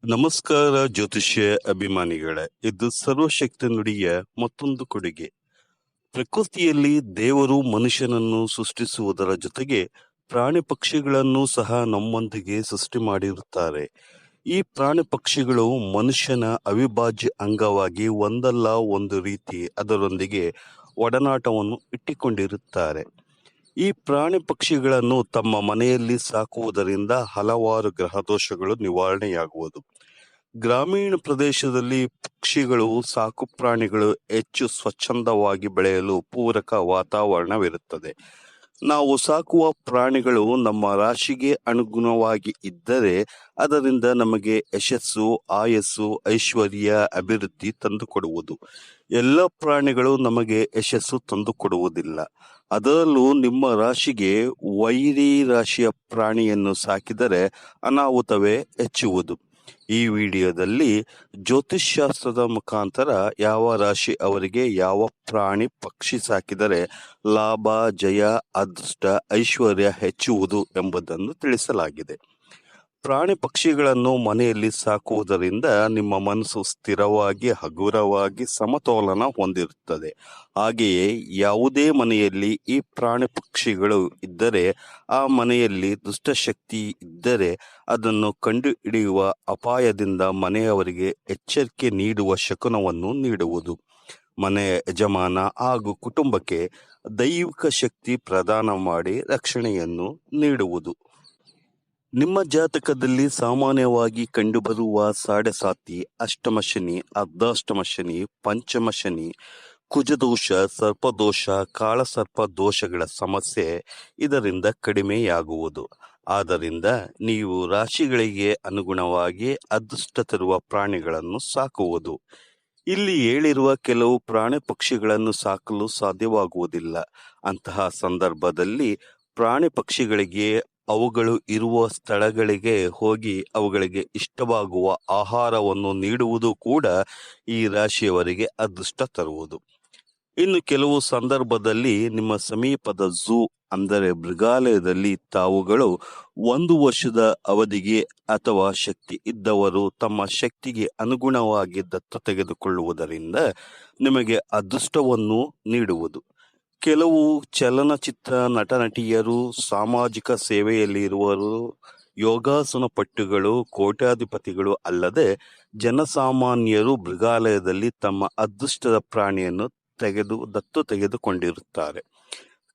ನಮಸ್ಕಾರ ಜ್ಯೋತಿಷ್ಯ ಅಭಿಮಾನಿಗಳೇ. ಇದು ಸರ್ವಶಕ್ತಿ ನುಡಿಯ ಮತ್ತೊಂದು ಕೊಡುಗೆ. ಪ್ರಕೃತಿಯಲ್ಲಿ ದೇವರು ಮನುಷ್ಯನನ್ನು ಸೃಷ್ಟಿಸುವುದರ ಜೊತೆಗೆ ಪ್ರಾಣಿ ಪಕ್ಷಿಗಳನ್ನು ಸಹ ನಮ್ಮೊಂದಿಗೆ ಸೃಷ್ಟಿ ಮಾಡಿರುತ್ತಾರೆ. ಈ ಪ್ರಾಣಿ ಪಕ್ಷಿಗಳು ಮನುಷ್ಯನ ಅವಿಭಾಜ್ಯ ಅಂಗವಾಗಿ ಒಂದಲ್ಲ ಒಂದು ರೀತಿ ಅದರೊಂದಿಗೆ ಒಡನಾಟವನ್ನು ಇಟ್ಟುಕೊಂಡಿರುತ್ತಾರೆ. ಈ ಪ್ರಾಣಿ ಪಕ್ಷಿಗಳನ್ನು ತಮ್ಮ ಮನೆಯಲ್ಲಿ ಸಾಕುವುದರಿಂದ ಹಲವಾರು ಗ್ರಹದೋಷಗಳು ನಿವಾರಣೆಯಾಗುವುದು. ಗ್ರಾಮೀಣ ಪ್ರದೇಶದಲ್ಲಿ ಪಕ್ಷಿಗಳು ಸಾಕು ಪ್ರಾಣಿಗಳು ಹೆಚ್ಚು ಸ್ವಚ್ಛಂದವಾಗಿ ಬೆಳೆಯಲು ಪೂರಕ ವಾತಾವರಣವಿರುತ್ತದೆ. ನಾವು ಸಾಕುವ ಪ್ರಾಣಿಗಳು ನಮ್ಮ ರಾಶಿಗೆ ಅನುಗುಣವಾಗಿ ಇದ್ದರೆ ಅದರಿಂದ ನಮಗೆ ಯಶಸ್ಸು, ಆಯಸ್ಸು, ಐಶ್ವರ್ಯ, ಅಭಿವೃದ್ಧಿ ತಂದುಕೊಡುವುದು. ಎಲ್ಲ ಪ್ರಾಣಿಗಳು ನಮಗೆ ಯಶಸ್ಸು ತಂದುಕೊಡುವುದಿಲ್ಲ. ಅದರಲ್ಲೂ ನಿಮ್ಮ ರಾಶಿಗೆ ವೈರಿ ರಾಶಿಯ ಪ್ರಾಣಿಯನ್ನು ಸಾಕಿದರೆ ಅನಾಹುತವೇ ಹೆಚ್ಚುವುದು. ಈ ವಿಡಿಯೋದಲ್ಲಿ ಜ್ಯೋತಿಷ್ಶಾಸ್ತ್ರದ ಮುಖಾಂತರ ಯಾವ ರಾಶಿ ಅವರಿಗೆ ಯಾವ ಪ್ರಾಣಿ ಪಕ್ಷಿ ಸಾಕಿದರೆ ಲಾಭ, ಜಯ, ಅದೃಷ್ಟ, ಐಶ್ವರ್ಯ ಹೆಚ್ಚುವುದು ಎಂಬುದನ್ನು ತಿಳಿಸಲಾಗಿದೆ. ಪ್ರಾಣಿ ಪಕ್ಷಿಗಳನ್ನು ಮನೆಯಲ್ಲಿ ಸಾಕುವುದರಿಂದ ನಿಮ್ಮ ಮನಸ್ಸು ಸ್ಥಿರವಾಗಿ, ಹಗುರವಾಗಿ, ಸಮತೋಲನ ಹೊಂದಿರುತ್ತದೆ. ಹಾಗೆಯೇ ಯಾವುದೇ ಮನೆಯಲ್ಲಿ ಈ ಪ್ರಾಣಿ ಪಕ್ಷಿಗಳು ಇದ್ದರೆ ಆ ಮನೆಯಲ್ಲಿ ದುಷ್ಟಶಕ್ತಿ ಇದ್ದರೆ ಅದನ್ನು ಕಂಡುಹಿಡಿಯುವ ಅಪಾಯದಿಂದ ಮನೆಯವರಿಗೆ ಎಚ್ಚರಿಕೆ ನೀಡುವ ಶಕುನವನ್ನು ನೀಡುವುದು. ಮನೆಯ ಯಜಮಾನ ಹಾಗೂ ಕುಟುಂಬಕ್ಕೆ ದೈವಿಕ ಶಕ್ತಿ ಪ್ರದಾನ ಮಾಡಿ ರಕ್ಷಣೆಯನ್ನು ನೀಡುವುದು. ನಿಮ್ಮ ಜಾತಕದಲ್ಲಿ ಸಾಮಾನ್ಯವಾಗಿ ಕಂಡುಬರುವ ಸಾಡೆಸಾತಿ, ಅಷ್ಟಮ ಶನಿ, ಅರ್ಧಾಷ್ಟಮ ಶನಿ, ಪಂಚಮ ಶನಿ, ಕುಜದೋಷ, ಸರ್ಪದೋಷ, ಕಾಳಸರ್ಪ ದೋಷಗಳ ಸಮಸ್ಯೆ ಇದರಿಂದ ಕಡಿಮೆಯಾಗುವುದು. ಆದ್ದರಿಂದ ನೀವು ರಾಶಿಗಳಿಗೆ ಅನುಗುಣವಾಗಿ ಅದೃಷ್ಟ ತರುವ ಪ್ರಾಣಿಗಳನ್ನು ಸಾಕುವುದು. ಇಲ್ಲಿ ಹೇಳಿರುವ ಕೆಲವು ಪ್ರಾಣಿ ಪಕ್ಷಿಗಳನ್ನು ಸಾಕಲು ಸಾಧ್ಯವಾಗುವುದಿಲ್ಲ. ಅಂತಹ ಸಂದರ್ಭದಲ್ಲಿ ಪ್ರಾಣಿ ಪಕ್ಷಿಗಳಿಗೆ ಅವುಗಳು ಇರುವ ಸ್ಥಳಗಳಿಗೆ ಹೋಗಿ ಅವುಗಳಿಗೆ ಇಷ್ಟವಾಗುವ ಆಹಾರವನ್ನು ನೀಡುವುದು ಕೂಡ ಈ ರಾಶಿಯವರಿಗೆ ಅದೃಷ್ಟ ತರುವುದು. ಇನ್ನು ಕೆಲವು ಸಂದರ್ಭದಲ್ಲಿ ನಿಮ್ಮ ಸಮೀಪದ ಝೂ ಅಂದರೆ ಮೃಗಾಲಯದಲ್ಲಿ ತಾವುಗಳು 1 ವರ್ಷದ ಅವಧಿಗೆ ಅಥವಾ ಶಕ್ತಿ ಇದ್ದವರು ತಮ್ಮ ಶಕ್ತಿಗೆ ಅನುಗುಣವಾಗಿ ದತ್ತು ತೆಗೆದುಕೊಳ್ಳುವುದರಿಂದ ನಿಮಗೆ ಅದೃಷ್ಟವನ್ನು ನೀಡುವುದು. ಕೆಲವು ಚಲನಚಿತ್ರ ನಟನಟಿಯರು, ಸಾಮಾಜಿಕ ಸೇವೆಯಲ್ಲಿ ಇರುವರು, ಯೋಗಾಸನ ಪಟುಗಳು, ಕೋಟ್ಯಾಧಿಪತಿಗಳು ಅಲ್ಲದೆ ಜನಸಾಮಾನ್ಯರು ಮೃಗಾಲಯದಲ್ಲಿ ತಮ್ಮ ಅದೃಷ್ಟದ ಪ್ರಾಣಿಯನ್ನು ದತ್ತು ತೆಗೆದುಕೊಂಡಿರುತ್ತಾರೆ.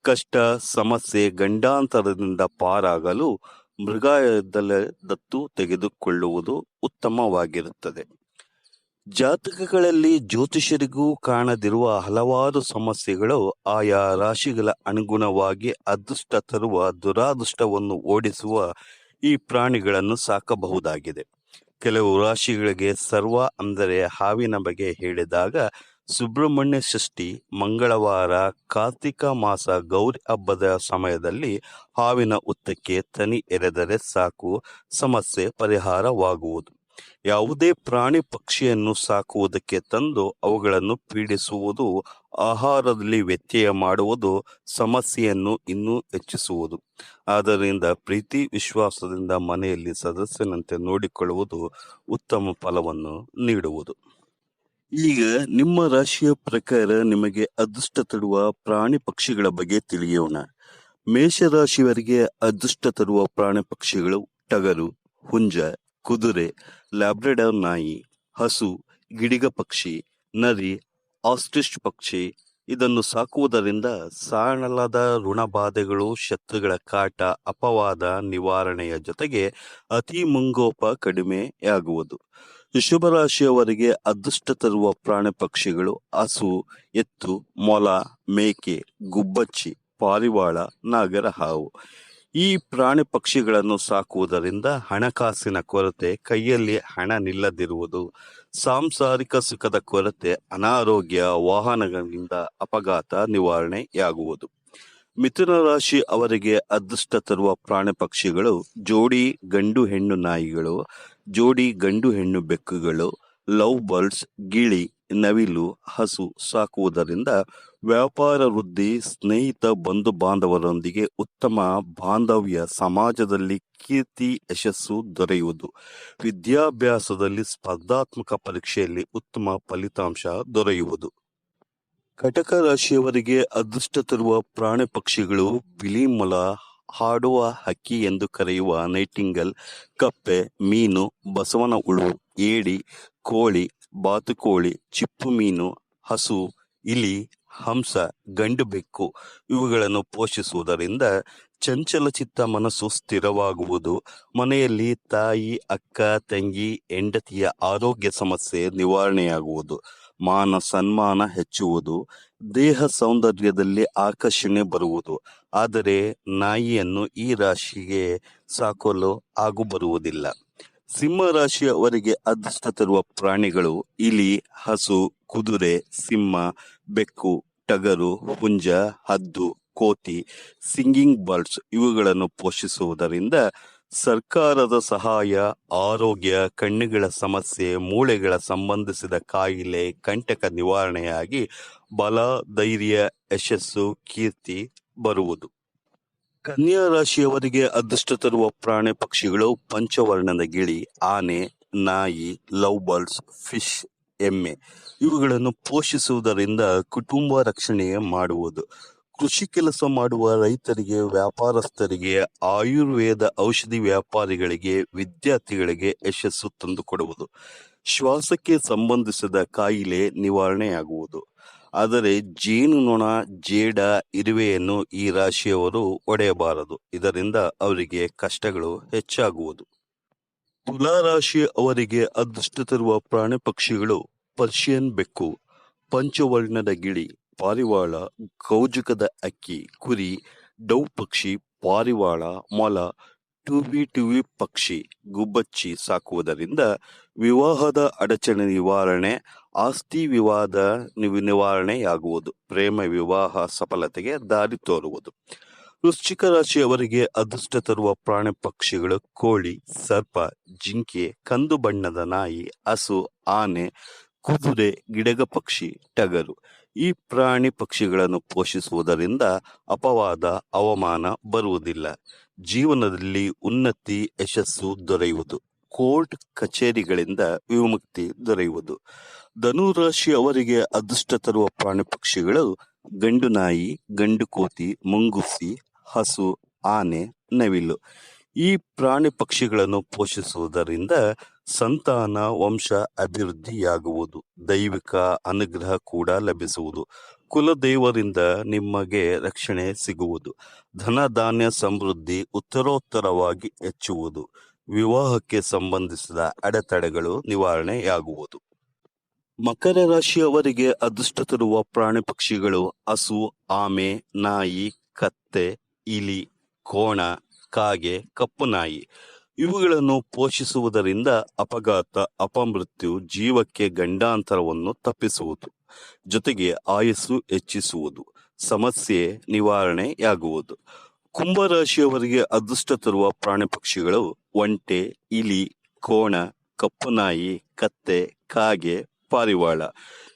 ಕಷ್ಟ, ಸಮಸ್ಯೆ, ಗಂಡಾಂತರದಿಂದ ಪಾರಾಗಲು ಮೃಗಾಲಯದಲ್ಲಿ ದತ್ತು ತೆಗೆದುಕೊಳ್ಳುವುದು ಉತ್ತಮವಾಗಿರುತ್ತದೆ. ಜಾತಕಗಳಲ್ಲಿ ಜ್ಯೋತಿಷರಿಗೂ ಕಾಣದಿರುವ ಹಲವಾರು ಸಮಸ್ಯೆಗಳು ಆಯಾ ರಾಶಿಗಳ ಅನುಗುಣವಾಗಿ ಅದೃಷ್ಟ ತರುವ ದುರಾದೃಷ್ಟವನ್ನು ಓಡಿಸುವ ಈ ಪ್ರಾಣಿಗಳನ್ನು ಸಾಕಬಹುದಾಗಿದೆ. ಕೆಲವು ರಾಶಿಗಳಿಗೆ ಸರ್ವ ಅಂದರೆ ಹಾವಿನ ಬಗ್ಗೆ ಹೇಳಿದಾಗ ಸುಬ್ರಹ್ಮಣ್ಯ ಷಷ್ಠಿ, ಮಂಗಳವಾರ, ಕಾರ್ತಿಕ ಮಾಸ, ಗೌರಿ ಹಬ್ಬದ ಸಮಯದಲ್ಲಿ ಹಾವಿನ ಹುತ್ತಕ್ಕೆ ತನಿ ಎರೆದರೆ ಸಾಕು, ಸಮಸ್ಯೆ ಪರಿಹಾರವಾಗುವುದು. ಯಾವುದೇ ಪ್ರಾಣಿ ಪಕ್ಷಿಯನ್ನು ಸಾಕುವುದಕ್ಕೆ ತಂದು ಅವುಗಳನ್ನು ಪೀಡಿಸುವುದು, ಆಹಾರದಲ್ಲಿ ವ್ಯತ್ಯಯ ಮಾಡುವುದು ಸಮಸ್ಯೆಯನ್ನು ಇನ್ನೂ ಹೆಚ್ಚಿಸುವುದು. ಆದ್ದರಿಂದ ಪ್ರೀತಿ ವಿಶ್ವಾಸದಿಂದ ಮನೆಯಲ್ಲಿ ಸದಸ್ಯನಂತೆ ನೋಡಿಕೊಳ್ಳುವುದು ಉತ್ತಮ ಫಲವನ್ನು ನೀಡುವುದು. ಈಗ ನಿಮ್ಮ ರಾಶಿಯ ಪ್ರಕಾರ ನಿಮಗೆ ಅದೃಷ್ಟ ತರುವ ಪ್ರಾಣಿ ಪಕ್ಷಿಗಳ ಬಗ್ಗೆ ತಿಳಿಯೋಣ. ಮೇಷರಾಶಿಯವರಿಗೆ ಅದೃಷ್ಟ ತರುವ ಪ್ರಾಣಿ ಪಕ್ಷಿಗಳು ಟಗರು, ಹುಂಜ, ಕುದುರೆ, ಲ್ಯಾಬ್ರಡಾರ್ ನಾಯಿ, ಹಸು, ಗಿಡಿಗ ಪಕ್ಷಿ, ನರಿ, ಆಸ್ಟ್ರಿಚ್ ಪಕ್ಷಿ. ಇದನ್ನು ಸಾಕುವುದರಿಂದ ಸಾಣಲಾದ ಋಣಬಾಧೆಗಳು, ಶತ್ರುಗಳ ಕಾಟ, ಅಪವಾದ ನಿವಾರಣೆಯ ಜೊತೆಗೆ ಅತಿ ಮುಂಗೋಪ ಕಡಿಮೆಯಾಗುವುದು. ಶುಭರಾಶಿಯವರಿಗೆ ಅದೃಷ್ಟ ತರುವ ಪ್ರಾಣಿ ಪಕ್ಷಿಗಳು ಹಸು, ಎತ್ತು, ಮೊಲ, ಮೇಕೆ, ಗುಬ್ಬಚ್ಚಿ, ಪಾರಿವಾಳ, ನಾಗರ ಹಾವು. ಈ ಪ್ರಾಣಿ ಪಕ್ಷಿಗಳನ್ನು ಸಾಕುವುದರಿಂದ ಹಣಕಾಸಿನ ಕೊರತೆ, ಕೈಯಲ್ಲಿ ಹಣ ನಿಲ್ಲದಿರುವುದು, ಸಾಂಸಾರಿಕ ಸುಖದ ಕೊರತೆ, ಅನಾರೋಗ್ಯ, ವಾಹನಗಳಿಂದ ಅಪಘಾತ ನಿವಾರಣೆಯಾಗುವುದು. ಮಿಥುನ ರಾಶಿ ಅವರಿಗೆ ಅದೃಷ್ಟ ತರುವ ಪ್ರಾಣಿ ಪಕ್ಷಿಗಳು ಜೋಡಿ ಗಂಡು ಹೆಣ್ಣು ನಾಯಿಗಳು, ಜೋಡಿ ಗಂಡು ಹೆಣ್ಣು ಬೆಕ್ಕುಗಳು, ಲವ್ ಬರ್ಡ್ಸ್, ಗಿಳಿ, ನವಿಲು, ಹಸು ಸಾಕುವುದರಿಂದ ವ್ಯಾಪಾರ ವೃದ್ಧಿ, ಸ್ನೇಹಿತ ಬಂಧು ಬಾಂಧವರೊಂದಿಗೆ ಉತ್ತಮ ಬಾಂಧವ್ಯ, ಸಮಾಜದಲ್ಲಿ ಕೀರ್ತಿ, ಯಶಸ್ಸು ದೊರೆಯುವುದು. ವಿದ್ಯಾಭ್ಯಾಸದಲ್ಲಿ ಸ್ಪರ್ಧಾತ್ಮಕ ಪರೀಕ್ಷೆಯಲ್ಲಿ ಉತ್ತಮ ಫಲಿತಾಂಶ ದೊರೆಯುವುದು. ಕಟಕ ರಾಶಿಯವರಿಗೆ ಅದೃಷ್ಟ ತರುವ ಪ್ರಾಣಿ ಪಕ್ಷಿಗಳು ಬಿಳಿ ಮೊಲ, ಹಾಡುವ ಹಕ್ಕಿ ಎಂದು ಕರೆಯುವ ನೈಟಿಂಗಲ್, ಕಪ್ಪೆ, ಮೀನು, ಬಸವನ ಹುಳು, ಏಡಿ, ಕೋಳಿ, ಬಾತುಕೋಳಿ, ಚಿಪ್ಪು ಮೀನು, ಹಸು, ಇಲಿ, ಹಂಸ, ಗಂಡು ಬೆಕ್ಕು ಇವುಗಳನ್ನು ಪೋಷಿಸುವುದರಿಂದ ಚಂಚಲಚಿತ್ತ ಮನಸ್ಸು ಸ್ಥಿರವಾಗುವುದು. ಮನೆಯಲ್ಲಿ ತಾಯಿ, ಅಕ್ಕ, ತಂಗಿ, ಹೆಂಡತಿಯ ಆರೋಗ್ಯ ಸಮಸ್ಯೆ ನಿವಾರಣೆಯಾಗುವುದು. ಮಾನ ಸನ್ಮಾನ ಹೆಚ್ಚುವುದು. ದೇಹ ಸೌಂದರ್ಯದಲ್ಲಿ ಆಕರ್ಷಣೆ ಬರುವುದು. ಆದರೆ ನಾಯಿಯನ್ನು ಈ ರಾಶಿಗೆ ಸಾಕಲು ಬರುವುದಿಲ್ಲ. ಸಿಂಹ ರಾಶಿಯವರಿಗೆ ಅದೃಷ್ಟ ತರುವ ಪ್ರಾಣಿಗಳು ಇಲಿ, ಹಸು, ಕುದುರೆ, ಸಿಂಹ, ಬೆಕ್ಕು, ಟಗರು, ಹುಂಜ, ಹದ್ದು, ಕೋತಿ, ಸಿಂಗಿಂಗ್ ಬರ್ಡ್ಸ್ ಇವುಗಳನ್ನು ಪೋಷಿಸುವುದರಿಂದ ಸರ್ಕಾರದ ಸಹಾಯ, ಆರೋಗ್ಯ, ಕಣ್ಣುಗಳ ಸಮಸ್ಯೆ, ಮೂಳೆಗಳ ಸಂಬಂಧಿಸಿದ ಕಾಯಿಲೆ, ಕಂಟಕ ನಿವಾರಣೆಯಾಗಿ ಬಲ, ಧೈರ್ಯ, ಯಶಸ್ಸು, ಕೀರ್ತಿ ಬರುವುದು. ಕನ್ಯಾ ರಾಶಿಯವರಿಗೆ ಅದೃಷ್ಟ ತರುವ ಪ್ರಾಣಿ ಪಕ್ಷಿಗಳು ಪಂಚವರ್ಣದ ಗಿಳಿ, ಆನೆ, ನಾಯಿ, ಲವ್ ಬರ್ಡ್ಸ್, ಫಿಶ್, ಎಮ್ಮೆ ಇವುಗಳನ್ನು ಪೋಷಿಸುವುದರಿಂದ ಕುಟುಂಬ ರಕ್ಷಣೆ ಮಾಡುವುದು. ಕೃಷಿ ಕೆಲಸ ಮಾಡುವ ರೈತರಿಗೆ, ವ್ಯಾಪಾರಸ್ಥರಿಗೆ, ಆಯುರ್ವೇದ ಔಷಧಿ ವ್ಯಾಪಾರಿಗಳಿಗೆ, ವಿದ್ಯಾರ್ಥಿಗಳಿಗೆ ಯಶಸ್ಸು ತಂದುಕೊಡುವುದು. ಶ್ವಾಸಕ್ಕೆ ಸಂಬಂಧಿಸಿದ ಕಾಯಿಲೆ ನಿವಾರಣೆಯಾಗುವುದು. ಆದರೆ ಜೇನುನೊಣ, ಜೇಡ, ಇರುವೆಯನ್ನು ಈ ರಾಶಿಯವರು ಒಡೆಯಬಾರದು. ಇದರಿಂದ ಅವರಿಗೆ ಕಷ್ಟಗಳು ಹೆಚ್ಚಾಗುವುದು. ತುಲಾ ರಾಶಿ ಅವರಿಗೆ ಅದೃಷ್ಟ ತರುವ ಪ್ರಾಣಿ ಪಕ್ಷಿಗಳು ಪರ್ಷಿಯನ್ ಬೆಕ್ಕು, ಪಂಚವರ್ಣದ ಗಿಳಿ, ಪಾರಿವಾಳ, ಕೌಜುಕದ ಅಕ್ಕಿ, ಕುರಿ, ಡವ್ ಪಕ್ಷಿ, ಪಾರಿವಾಳ, ಮೊಲ, ಟೂವಿ ಪಕ್ಷಿ, ಗುಬ್ಬಚ್ಚಿ ಸಾಕುವುದರಿಂದ ವಿವಾಹದ ಅಡಚಣೆ ನಿವಾರಣೆ, ಆಸ್ತಿ ವಿವಾದ ನಿವಾರಣೆಯಾಗುವುದು. ಪ್ರೇಮ ವಿವಾಹ ಸಫಲತೆಗೆ ದಾರಿ ತೋರುವುದು. ವೃಶ್ಚಿಕ ರಾಶಿಯವರಿಗೆ ಅದೃಷ್ಟ ತರುವ ಪ್ರಾಣಿ ಪಕ್ಷಿಗಳು ಕೋಳಿ, ಸರ್ಪ, ಜಿಂಕೆ, ಕಂದು ಬಣ್ಣದ ನಾಯಿ, ಹಸು, ಆನೆ, ಕುದುರೆ, ಗಿಡಗ ಪಕ್ಷಿ, ಟಗರು ಈ ಪ್ರಾಣಿ ಪಕ್ಷಿಗಳನ್ನು ಪೋಷಿಸುವುದರಿಂದ ಅಪವಾದ, ಅವಮಾನ ಬರುವುದಿಲ್ಲ. ಜೀವನದಲ್ಲಿ ಉನ್ನತಿ, ಯಶಸ್ಸು ದೊರೆಯುವುದು. ಕೋರ್ಟ್ ಕಚೇರಿಗಳಿಂದ ವಿಮುಕ್ತಿ ದೊರೆಯುವುದು. ಧನುರಾಶಿ ಅವರಿಗೆ ಅದೃಷ್ಟ ತರುವ ಪ್ರಾಣಿ ಪಕ್ಷಿಗಳು ಗಂಡು ನಾಯಿ, ಗಂಡು ಕೋತಿ, ಮುಂಗುಸಿ, ಹಸು, ಆನೆ, ನವಿಲು ಈ ಪ್ರಾಣಿ ಪಕ್ಷಿಗಳನ್ನು ಪೋಷಿಸುವುದರಿಂದ ಸಂತಾನ, ವಂಶ ಅಭಿವೃದ್ಧಿಯಾಗುವುದು. ದೈವಿಕ ಅನುಗ್ರಹ ಕೂಡ ಲಭಿಸುವುದು. ಕುಲದೇವರಿಂದ ನಿಮಗೆ ರಕ್ಷಣೆ ಸಿಗುವುದು. ಧನ ಧಾನ್ಯ ಸಮೃದ್ಧಿ ಉತ್ತರೋತ್ತರವಾಗಿ ಹೆಚ್ಚುವುದು. ವಿವಾಹಕ್ಕೆ ಸಂಬಂಧಿಸಿದ ಅಡೆತಡೆಗಳು ನಿವಾರಣೆಯಾಗುವುದು. ಮಕರ ರಾಶಿಯವರಿಗೆ ಅದೃಷ್ಟ ತರುವ ಪ್ರಾಣಿ ಪಕ್ಷಿಗಳು ಹಸು, ಆಮೆ, ನಾಯಿ, ಕತ್ತೆ, ಇಲಿ, ಕೋಣ, ಕಾಗೆ, ಕಪ್ಪು ನಾಯಿ ಇವುಗಳನ್ನು ಪೋಷಿಸುವುದರಿಂದ ಅಪಘಾತ, ಅಪಮೃತ್ಯು, ಜೀವಕ್ಕೆ ಗಂಡಾಂತರವನ್ನು ತಪ್ಪಿಸುವುದು. ಜೊತೆಗೆ ಆಯಸ್ಸು ಹೆಚ್ಚಿಸುವುದು. ಸಮಸ್ಯೆ ನಿವಾರಣೆಯಾಗುವುದು. ಕುಂಭರಾಶಿಯವರಿಗೆ ಅದೃಷ್ಟ ತರುವ ಪ್ರಾಣಿ ಪಕ್ಷಿಗಳು ಒಂಟೆ, ಇಲಿ, ಕೋಣ, ಕಪ್ಪು ನಾಯಿ, ಕತ್ತೆ, ಕಾಗೆ, ಪಾರಿವಾಳ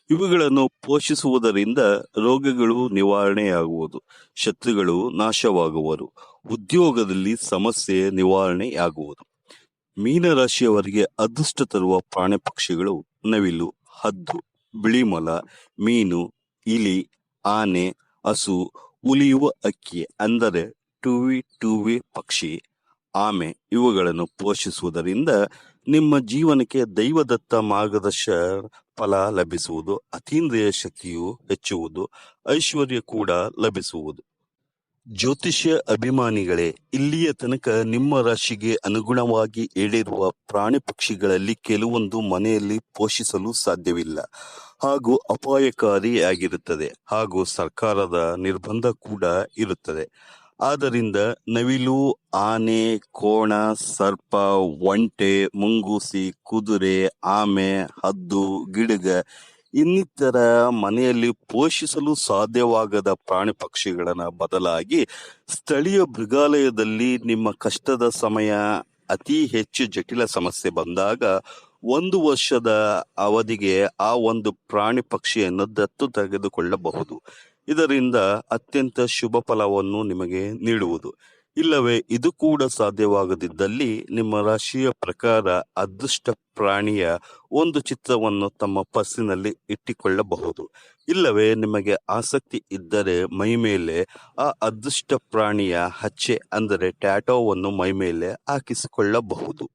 ಇವುಗಳನ್ನು ಪೋಷಿಸುವುದರಿಂದ ರೋಗಗಳು ನಿವಾರಣೆಯಾಗುವುದು. ಶತ್ರುಗಳು ನಾಶವಾಗುವರು. ಉದ್ಯೋಗದಲ್ಲಿ ಸಮಸ್ಯೆ ನಿವಾರಣೆಯಾಗುವುದು. ಮೀನರಾಶಿಯವರಿಗೆ ಅದೃಷ್ಟ ತರುವ ಪ್ರಾಣಿ ಪಕ್ಷಿಗಳು ನವಿಲು, ಹದ್ದು, ಬಿಳಿಮೊಲ, ಮೀನು, ಇಲಿ, ಆನೆ, ಹಸು, ಉಲಿಯುವ ಅಕ್ಕಿ ಅಂದರೆ ಟೂವಿ ಪಕ್ಷಿ, ಆಮೆ ಇವುಗಳನ್ನು ಪೋಷಿಸುವುದರಿಂದ ನಿಮ್ಮ ಜೀವನಕ್ಕೆ ದೈವದತ್ತ ಮಾರ್ಗದರ್ಶನ ಫಲ ಲಭಿಸುವುದು. ಅತೀಂದ್ರಿಯ ಶಕ್ತಿಯು ಹೆಚ್ಚುವುದು. ಐಶ್ವರ್ಯ ಕೂಡ ಲಭಿಸುವುದು. ಜ್ಯೋತಿಷ್ಯ ಅಭಿಮಾನಿಗಳೇ, ಇಲ್ಲಿಯ ತನಕ ನಿಮ್ಮ ರಾಶಿಗೆ ಅನುಗುಣವಾಗಿ ಹೇಳಿರುವ ಪ್ರಾಣಿ ಪಕ್ಷಿಗಳಲ್ಲಿ ಕೆಲವೊಂದು ಮನೆಯಲ್ಲಿ ಪೋಷಿಸಲು ಸಾಧ್ಯವಿಲ್ಲ ಹಾಗೂ ಅಪಾಯಕಾರಿಯಾಗಿರುತ್ತದೆ ಹಾಗೂ ಸರ್ಕಾರದ ನಿರ್ಬಂಧ ಕೂಡ ಇರುತ್ತದೆ. ಆದ್ದರಿಂದ ನವಿಲು, ಆನೆ, ಕೋಣ, ಸರ್ಪ, ಒಂಟೆ, ಮುಂಗೂಸಿ, ಕುದುರೆ, ಆಮೆ, ಹದ್ದು, ಗಿಡಗ ಇನ್ನಿತರ ಮನೆಯಲ್ಲಿ ಪೋಷಿಸಲು ಸಾಧ್ಯವಾಗದ ಪ್ರಾಣಿ ಪಕ್ಷಿಗಳನ್ನ ಬದಲಾಗಿ ಸ್ಥಳೀಯ ಮೃಗಾಲಯದಲ್ಲಿ ನಿಮ್ಮ ಕಷ್ಟದ ಸಮಯ, ಅತಿ ಹೆಚ್ಚು ಜಟಿಲ ಸಮಸ್ಯೆ ಬಂದಾಗ 1 ವರ್ಷದ ಅವಧಿಗೆ ಆ ಒಂದು ಪ್ರಾಣಿ ಪಕ್ಷಿಯನ್ನು ದತ್ತು ತೆಗೆದುಕೊಳ್ಳಬಹುದು. ಇದರಿಂದ ಅತ್ಯಂತ ಶುಭ ಫಲವನ್ನು ನಿಮಗೆ ನೀಡುವುದು. ಇಲ್ಲವೇ ಇದು ಕೂಡ ಸಾಧ್ಯವಾಗದಿದ್ದಲ್ಲಿ ನಿಮ್ಮ ರಾಶಿಯ ಪ್ರಕಾರ ಅದೃಷ್ಟ ಪ್ರಾಣಿಯ ಒಂದು ಚಿತ್ರವನ್ನು ತಮ್ಮ ಪರ್ಸಿನಲ್ಲಿ ಇಟ್ಟುಕೊಳ್ಳಬಹುದು. ಇಲ್ಲವೇ ನಿಮಗೆ ಆಸಕ್ತಿ ಇದ್ದರೆ ಮೈಮೇಲೆ ಆ ಅದೃಷ್ಟ ಪ್ರಾಣಿಯ ಹಚ್ಚೆ ಅಂದರೆ ಟ್ಯಾಟೋವನ್ನು ಮೈಮೇಲೆ ಹಾಕಿಸಿಕೊಳ್ಳಬಹುದು.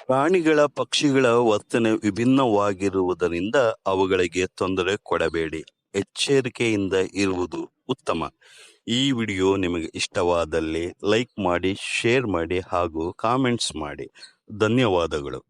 ಪ್ರಾಣಿಗಳ ಪಕ್ಷಿಗಳ ವರ್ತನೆ ವಿಭಿನ್ನವಾಗಿರುವುದರಿಂದ ಅವುಗಳಿಗೆ ತೊಂದರೆ ಕೊಡಬೇಡಿ. ಎಚ್ಚರಿಕೆಯಿಂದ ಇರುವುದು ಉತ್ತಮ. ಈ ವಿಡಿಯೋ ನಿಮಗೆ ಇಷ್ಟವಾದಲ್ಲಿ ಲೈಕ್ ಮಾಡಿ, ಶೇರ್ ಮಾಡಿ ಹಾಗೂ ಕಾಮೆಂಟ್ಸ್ ಮಾಡಿ. ಧನ್ಯವಾದಗಳು.